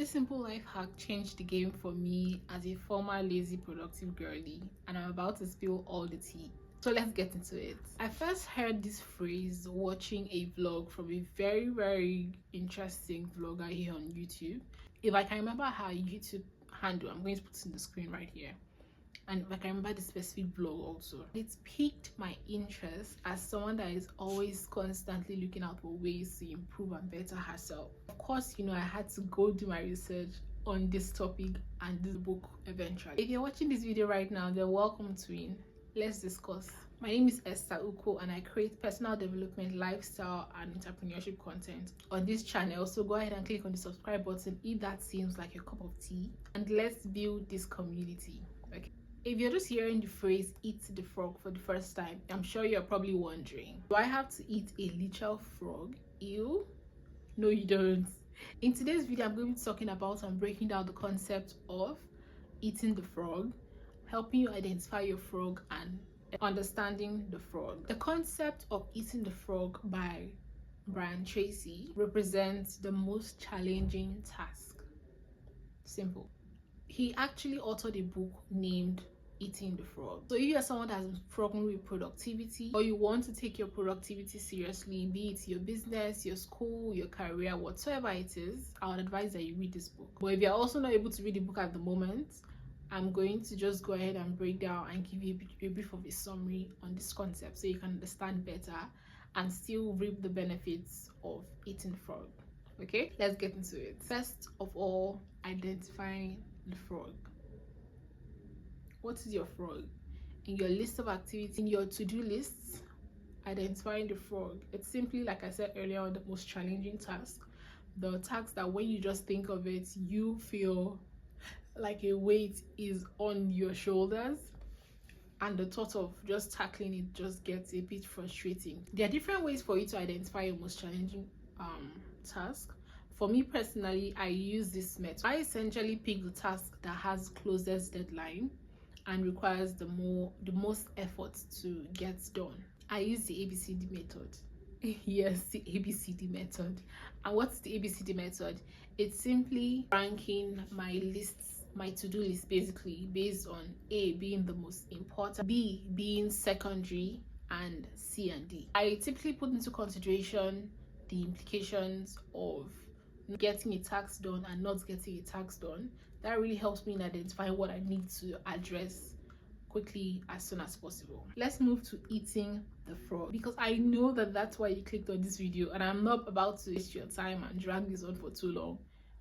This simple life hack changed the game for me as a former lazy productive girly, and I'm about to spill all the tea. So let's get into it. I first heard this phrase watching a vlog from a very interesting vlogger here on YouTube. If I can remember her YouTube handle, I'm going to put it in the screen right here. And if I can remember the specific vlog also. It's piqued my interest as someone that is always constantly looking out for ways to improve and better herself. Of course, I had to go do my research on this topic and this book eventually. If you're watching this video right now, then welcome, twin. Let's discuss. My name is Esther Uko and I create personal development, lifestyle and entrepreneurship content on this channel. So go ahead and click on the subscribe button if that seems like your cup of tea, and let's build this community. Okay. If you're just hearing the phrase eat the frog for the first time, I'm sure you're probably wondering, do I have to eat a literal frog? Ew? No, you don't. In today's video, I'm going to be talking about and breaking down the concept of eating the frog, helping you identify your frog and understanding the frog. The concept of eating the frog by Brian Tracy represents the most challenging task. Simple. He actually authored a book named Eating the Frog. So if you're someone that has been struggling with productivity, or you want to take your productivity seriously, be it your business, your school, your career, whatsoever it is, I would advise that you read this book. But if you're also not able to read the book at the moment, I'm going to just go ahead and break down and give you a brief of a summary on this concept so you can understand better and still reap the benefits of eating the frog. Okay, let's get into it. First of all, identifying the frog. What is your frog? In your list of activities, in your to-do lists, identifying the frog. It's simply, like I said earlier on, the most challenging task. The task that when you just think of it, you feel like a weight is on your shoulders, and the thought of just tackling it just gets a bit frustrating. There are different ways for you to identify your most challenging task. For me personally, I use this method. I essentially pick the task that has closest deadline and requires the most effort to get done. I use the ABCD method. Yes, the ABCD method. And what's the ABCD method? It's simply ranking my lists, my to-do list, basically based on A being the most important, B being secondary, and C and D. I typically put into consideration the implications of getting a task done and not getting a task done. That really helps me in identifying what I need to address quickly as soon as possible. Let's move to eating the frog, because I know that that's why you clicked on this video, and I'm not about to waste your time and drag this on for too long.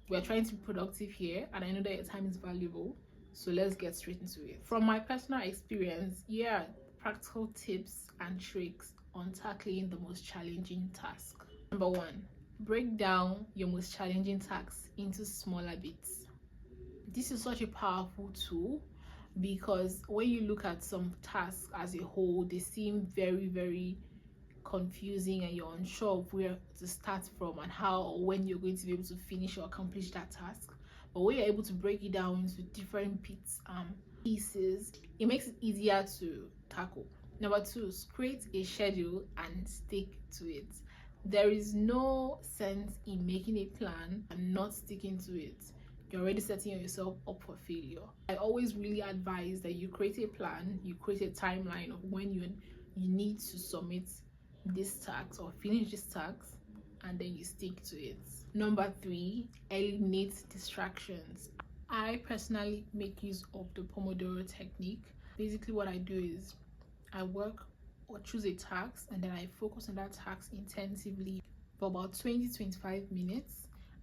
We're trying to be productive here, and I know that your time is valuable, so let's get straight into it. From my personal experience, here are practical tips and tricks on tackling the most challenging task. Number one, break down your most challenging tasks into smaller bits. This is such a powerful tool because when you look at some tasks as a whole, they seem very confusing and you're unsure of where to start from and how or when you're going to be able to finish or accomplish that task. But when you're able to break it down into different bits, pieces, it makes it easier to tackle. Number two, create a schedule and stick to it. There is no sense in making a plan and not sticking to it. You're already setting yourself up for failure. I always really advise that you create a plan, you create a timeline of when you need to submit this task or finish this task, and then you stick to it. Number three, eliminate distractions. I personally make use of the Pomodoro technique. Basically what I do is I work or choose a task and then I focus on that task intensively for about 20-25 minutes,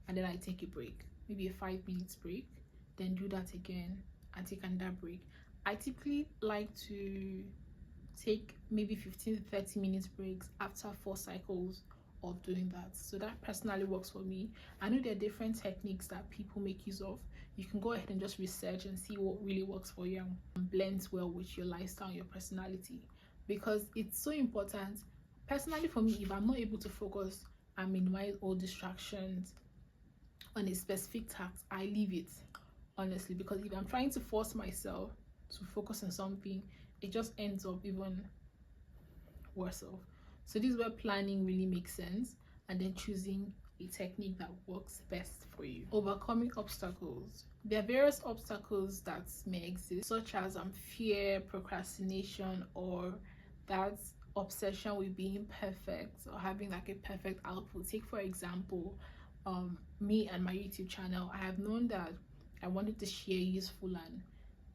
and then I take a break, maybe a 5 minutes break, then do that again and take another break. I typically like to take maybe 15-30 minutes breaks after 4 cycles of doing that. So that personally works for me. I know there are different techniques that people make use of. You can go ahead and just research and see what really works for you and blends well with your lifestyle and your personality, because it's so important. Personally for me, if I'm not able to focus and minimize all distractions on a specific task, I leave it, honestly, because if I'm trying to force myself to focus on something, it just ends up even worse off. So this is where planning really makes sense, and then choosing a technique that works best for you. Overcoming obstacles. There are various obstacles that may exist, such as fear, procrastination, or that obsession with being perfect or having like a perfect output. Take for example, me and my YouTube channel. I have known that I wanted to share useful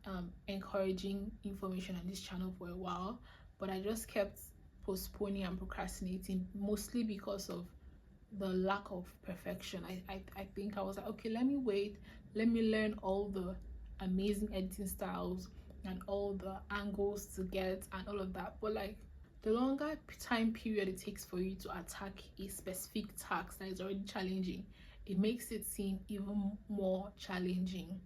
and encouraging information on this channel for a while, but I just kept postponing and procrastinating, mostly because of the lack of perfection. I think I was like, okay, let me wait, let me learn all the amazing editing styles and all the angles to get and all of that. But like, the longer time period it takes for you to attack a specific task that is already challenging, it makes it seem even more challenging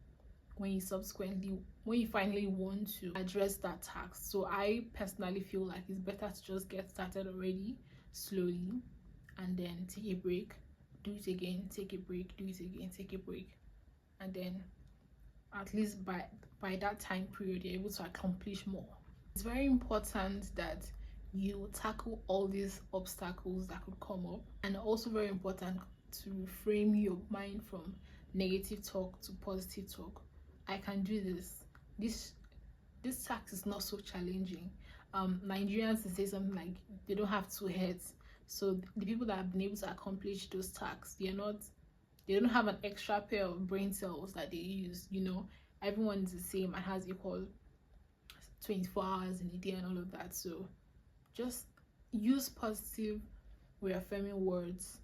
when you finally want to address that task. So I personally feel like it's better to just get started already, slowly, and then take a break, do it again, take a break, do it again, take a break, and then at least by that time period you're able to accomplish more. It's very important that you tackle all these obstacles that could come up, and also very important to reframe your mind from negative talk to positive talk. I can do this. This task is not so challenging. Nigerians say something like they don't have two heads. So the people that have been able to accomplish those tasks, they don't have an extra pair of brain cells that they use. Everyone is the same and has equal 24 hours in a day and all of that. So just use positive reaffirming words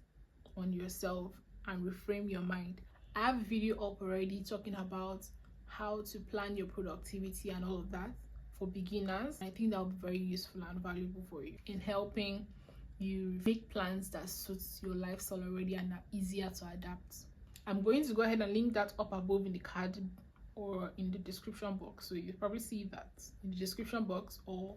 on yourself and reframe your mind. I have a video up already talking about how to plan your productivity and all of that for beginners. I think that will be very useful and valuable for you in helping you make plans that suits your lifestyle already and are easier to adapt. I'm going to go ahead and link that up above in the card or in the description box, so you probably see that in the description box or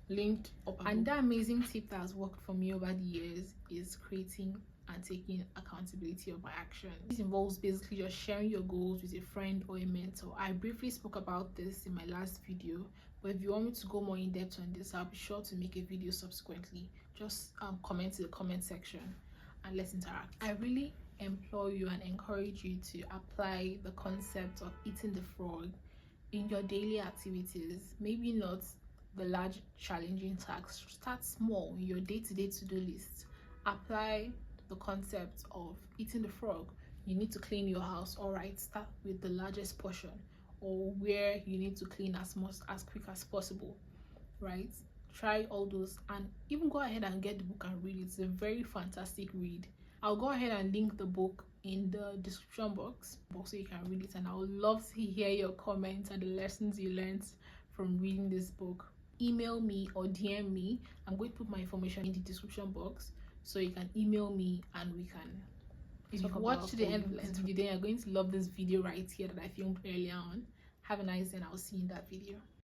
linked up above. And that amazing tip that has worked for me over the years is creating and taking accountability of my actions. This involves basically just sharing your goals with a friend or a mentor. I briefly spoke about this in my last video, but if you want me to go more in depth on this, I'll be sure to make a video subsequently. Just comment in the comment section and let's interact. I really implore you and encourage you to apply the concept of eating the frog in your daily activities. Maybe not the large challenging tasks. Start small in your day-to-day to-do list. Apply the concept of eating the frog. You need to clean your house. All right, start with the largest portion, or where you need to clean as quick as possible, right? Try all those, and even go ahead and get the book and read it. It's a very fantastic read. I'll go ahead and link the book in the description box so you can read it, and I would love to hear your comments and the lessons you learned from reading this book. Email me or DM me. I'm going to put my information in the description box, so you can email me and we can. If you watch to the end of this video, then you're going to love this video right here that I filmed earlier on. Have a nice day and I'll see you in that video.